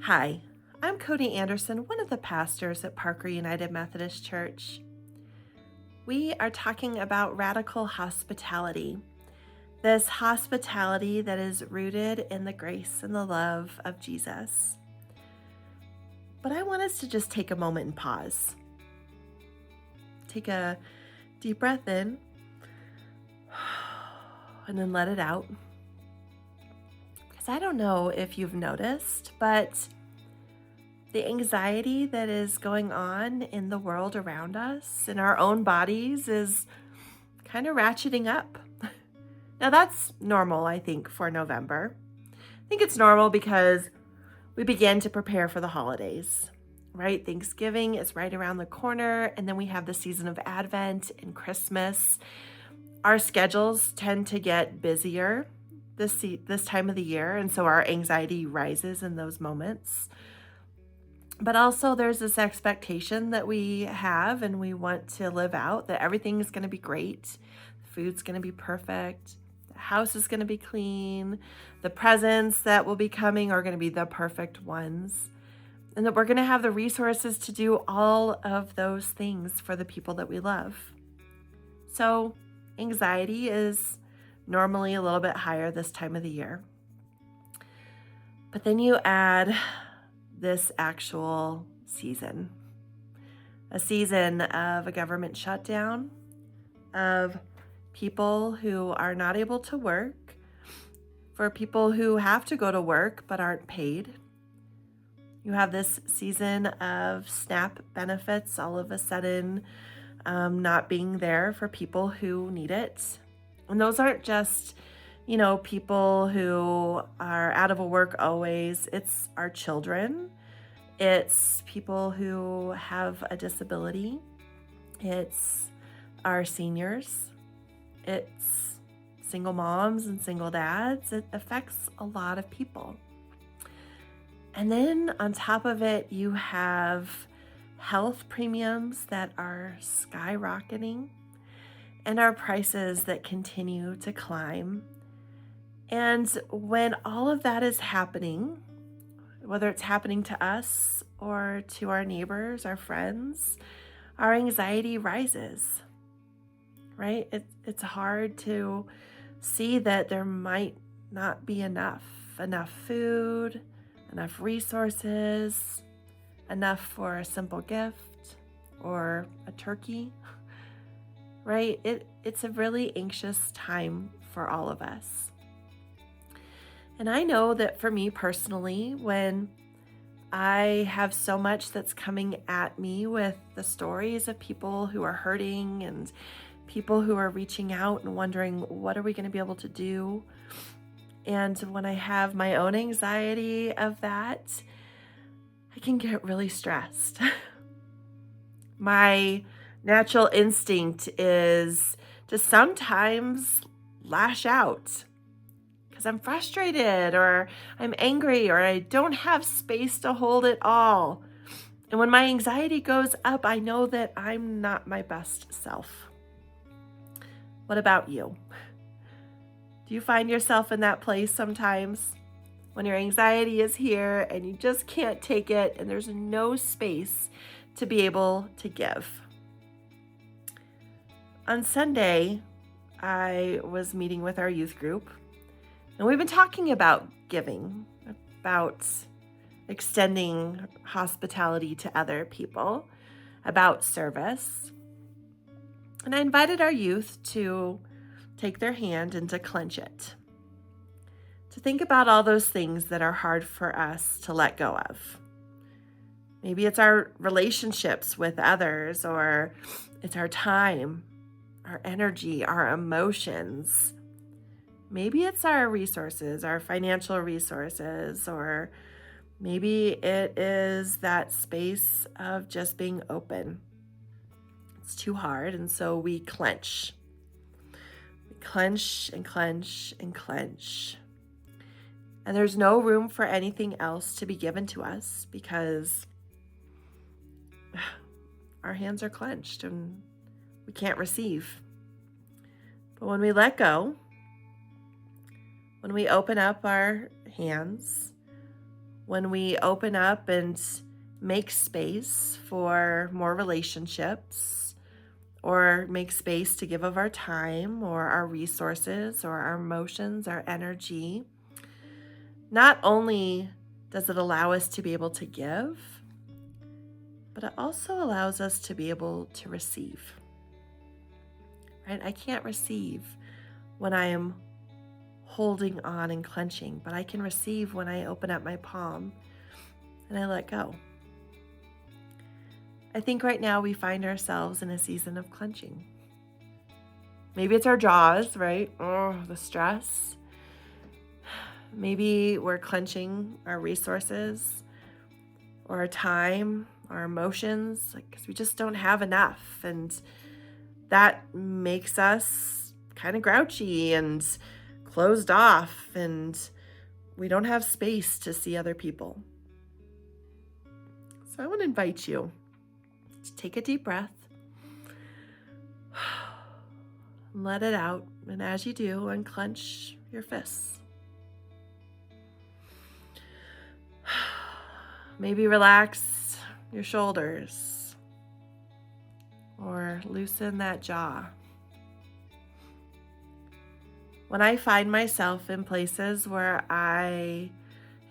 Hi, I'm Cody Anderson, one of the pastors at Parker United Methodist Church. We are talking about radical hospitality, this hospitality that is rooted in the grace and the love of Jesus. But I want us to just take a moment and pause. Take a deep breath in and then let it out. Because I don't know if you've noticed, but the anxiety that is going on in the world around us, in our own bodies, is kind of ratcheting up. Now, that's normal, I think, for November. I think it's normal because we begin to prepare for the holidays, right? Thanksgiving is right around the corner, and then we have the season of Advent and Christmas. Our schedules tend to get busier this time of the year, and so our anxiety rises in those moments. But also there's this expectation that we have and we want to live out that everything's going to be great. The food's going to be perfect. The house is going to be clean. The presents that will be coming are going to be the perfect ones. And that we're going to have the resources to do all of those things for the people that we love. So anxiety is normally a little bit higher this time of the year. But then you add this actual season, a season of a government shutdown, of people who are not able to work, for people who have to go to work but aren't paid. You have this season of SNAP benefits all of a sudden not being there for people who need it. And those aren't just people who are out of a work always. It's our children. It's people who have a disability. It's our seniors. It's single moms and single dads. It affects a lot of people. And then on top of it, you have health premiums that are skyrocketing and our prices that continue to climb. And when all of that is happening, whether it's happening to us or to our neighbors, our friends, our anxiety rises, right? It's hard to see that there might not be enough food, enough resources, enough for a simple gift or a turkey, right? It's a really anxious time for all of us. And I know that for me personally, when I have so much that's coming at me with the stories of people who are hurting and people who are reaching out and wondering, what are we going to be able to do? And when I have my own anxiety of that, I can get really stressed. My natural instinct is to sometimes lash out because I'm frustrated or I'm angry or I don't have space to hold it all. And when my anxiety goes up, I know that I'm not my best self. What about you? Do you find yourself in that place sometimes when your anxiety is here and you just can't take it and there's no space to be able to give? On Sunday, I was meeting with our youth group. And we've been talking about giving, about extending hospitality to other people, about service. And I invited our youth to take their hand and to clench it, to think about all those things that are hard for us to let go of. Maybe it's our relationships with others, or it's our time, our energy, our emotions. Maybe it's our resources, our financial resources, or maybe it is that space of just being open. It's too hard, and so we clench. We clench and clench and clench. And there's no room for anything else to be given to us because our hands are clenched and we can't receive. But when we let go, when we open up our hands, when we open up and make space for more relationships, or make space to give of our time or our resources or our emotions, our energy, not only does it allow us to be able to give, but it also allows us to be able to receive, right? I can't receive when I am holding on and clenching, but I can receive when I open up my palm and I let go. I think right now we find ourselves in a season of clenching. Maybe it's our jaws, right? Oh, the stress. Maybe we're clenching our resources or our time, our emotions, because we just don't have enough. And that makes us kind of grouchy and closed off, and we don't have space to see other people. So I want to invite you to take a deep breath, let it out, and as you do, unclench your fists. Maybe relax your shoulders or loosen that jaw. When I find myself in places where I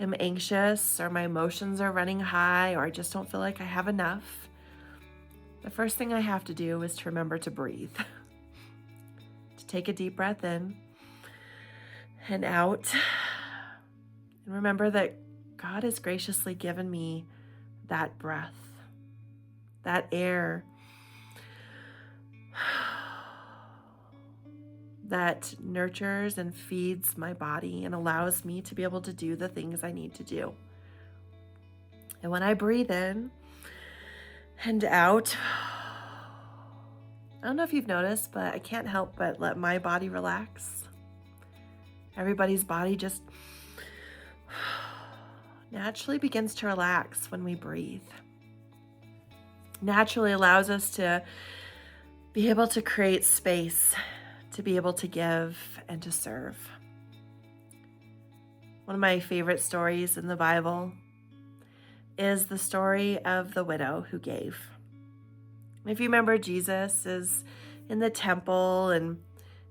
am anxious or my emotions are running high or I just don't feel like I have enough, the first thing I have to do is to remember to breathe. To take a deep breath in and out. And remember that God has graciously given me that breath, that air that nurtures and feeds my body and allows me to be able to do the things I need to do. And when I breathe in and out, I don't know if you've noticed, but I can't help but let my body relax. Everybody's body just naturally begins to relax when we breathe. Naturally allows us to be able to create space, to be able to give and to serve. One of my favorite stories in the Bible is the story of the widow who gave. If you remember, Jesus is in the temple and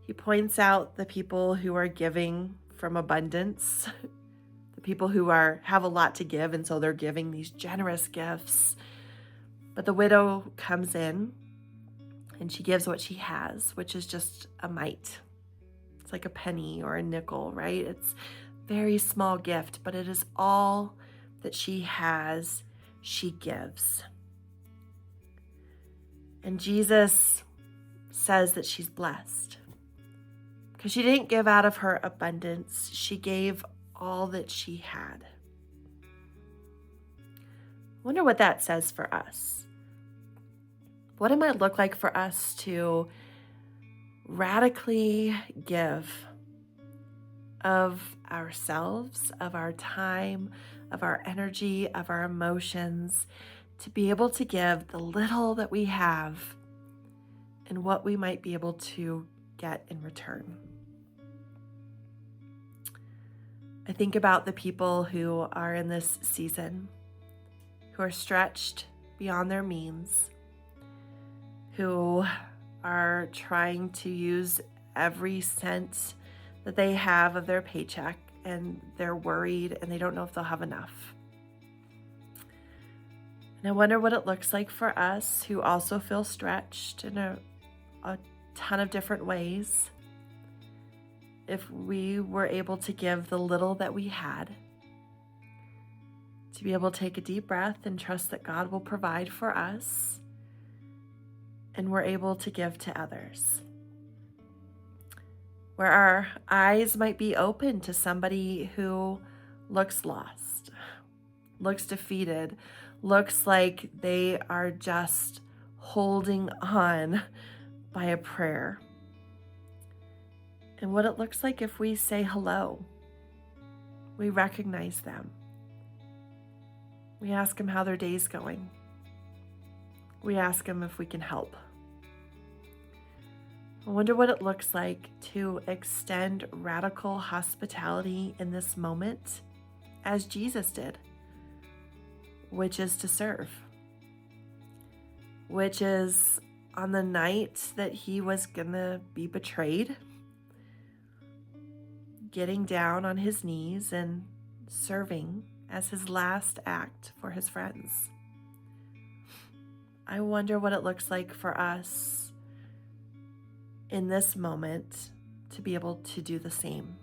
he points out the people who are giving from abundance, the people who have a lot to give, and so they're giving these generous gifts. But the widow comes in and she gives what she has, which is just a mite. It's like a penny or a nickel, right? It's a very small gift, but it is all that she has, she gives. And Jesus says that she's blessed because she didn't give out of her abundance. She gave all that she had. Wonder what that says for us. What it might look like for us to radically give of ourselves, of our time, of our energy, of our emotions, to be able to give the little that we have and what we might be able to get in return. I think about the people who are in this season, who are stretched beyond their means, who are trying to use every cent that they have of their paycheck, and they're worried and they don't know if they'll have enough. And I wonder what it looks like for us who also feel stretched in a ton of different ways, if we were able to give the little that we had, to be able to take a deep breath and trust that God will provide for us, and we're able to give to others. Where our eyes might be open to somebody who looks lost, looks defeated, looks like they are just holding on by a prayer. And what it looks like if we say hello. We recognize them. We ask them how their day's going. We ask them if we can help. I wonder what it looks like to extend radical hospitality in this moment as Jesus did. which is to serve, which is on the night that he was going to be betrayed, getting down on his knees and serving as his last act for his friends. I wonder what it looks like for us in this moment to be able to do the same,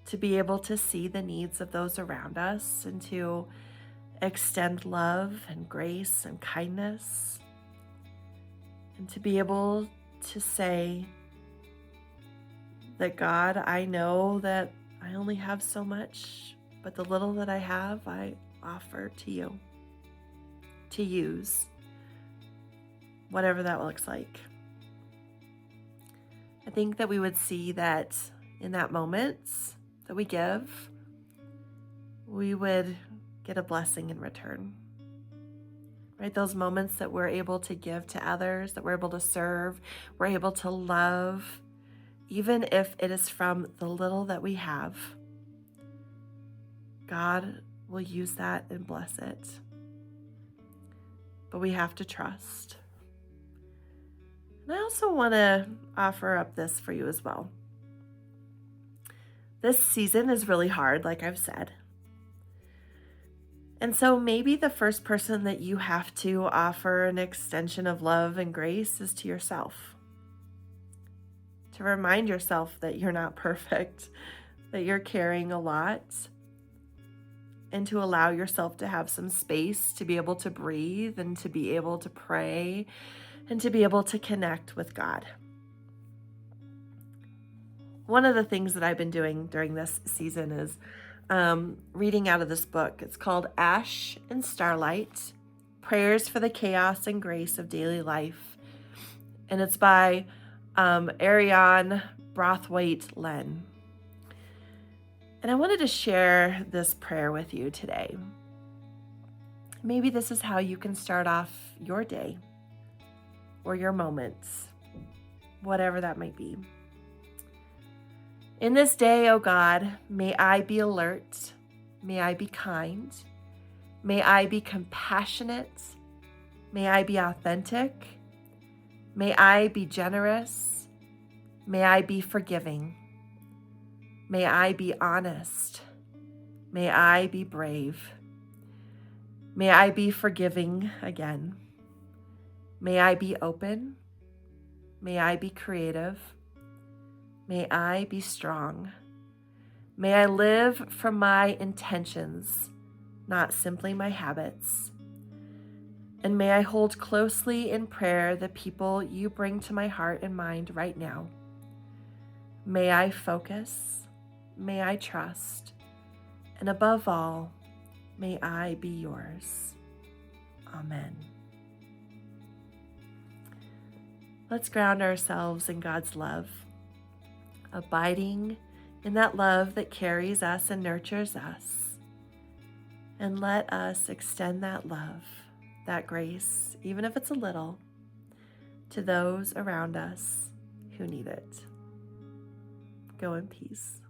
to be able to see the needs of those around us and to extend love and grace and kindness, and to be able to say that, God, I know that I only have so much, but the little that I have, I offer to you to use, whatever that looks like. I think that we would see that in that moment that we give, we would get a blessing in return. Right? Those moments that we're able to give to others, that we're able to serve, we're able to love, even if it is from the little that we have, God will use that and bless it. But we have to trust. And I also want to offer up this for you as well. This season is really hard, like I've said. And so maybe the first person that you have to offer an extension of love and grace is to yourself. To remind yourself that you're not perfect, that you're carrying a lot, and to allow yourself to have some space to be able to breathe and to be able to pray and to be able to connect with God. One of the things that I've been doing during this season is reading out of this book. It's called Ash and Starlight, Prayers for the Chaos and Grace of Daily Life. And it's by Ariane Brathwaite-Len. And I wanted to share this prayer with you today. Maybe this is how you can start off your day or your moments, whatever that might be. In this day, O God, may I be alert, may I be kind, may I be compassionate, may I be authentic, may I be generous, may I be forgiving, may I be honest, may I be brave, may I be forgiving again, may I be open, may I be creative, may I be strong. May I live from my intentions, not simply my habits. And may I hold closely in prayer the people you bring to my heart and mind right now. May I focus, may I trust, and above all, may I be yours. Amen. Let's ground ourselves in God's love, abiding in that love that carries us and nurtures us. And let us extend that love, that grace, even if it's a little, to those around us who need it. Go in peace.